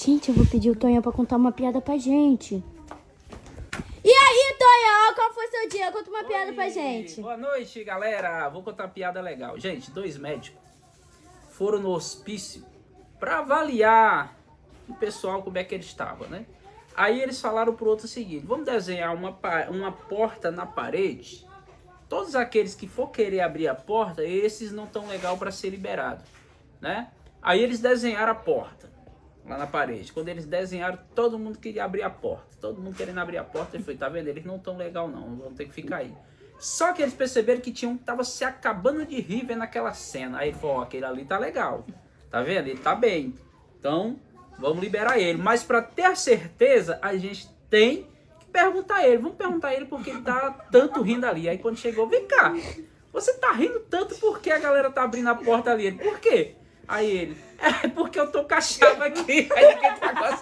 Gente, eu vou pedir o Tonhão pra contar uma piada pra gente. E aí, Tonhão, qual foi seu dia? Conta uma piada pra gente. Boa noite, galera. Vou contar uma piada legal. Gente, 2 médicos foram no hospício pra avaliar o pessoal, como é que ele estava, né? Aí eles falaram pro outro o seguinte: vamos desenhar uma porta na parede. Todos aqueles que for querer abrir a porta, esses não estão legal para ser liberados, né? Aí eles desenharam a porta lá na parede. Quando eles desenharam, todo mundo queria abrir a porta. Todo mundo querendo abrir a porta. Ele foi, tá vendo? Eles não estão legal não, vão ter que ficar aí. Só que eles perceberam que tinha um que tava se acabando de rir vendo aquela cena. Aí ele falou, ó, aquele ali tá legal. Tá vendo? Ele tá bem. Então, vamos liberar ele. Mas para ter certeza, a gente tem que perguntar a ele. Vamos perguntar a ele porque ele tá tanto rindo ali. Aí quando chegou, vem cá. Você tá rindo tanto porque a galera tá abrindo a porta ali. Ele, por quê? Aí ele, é porque eu tô com a chave aqui. Aí ninguém tá com a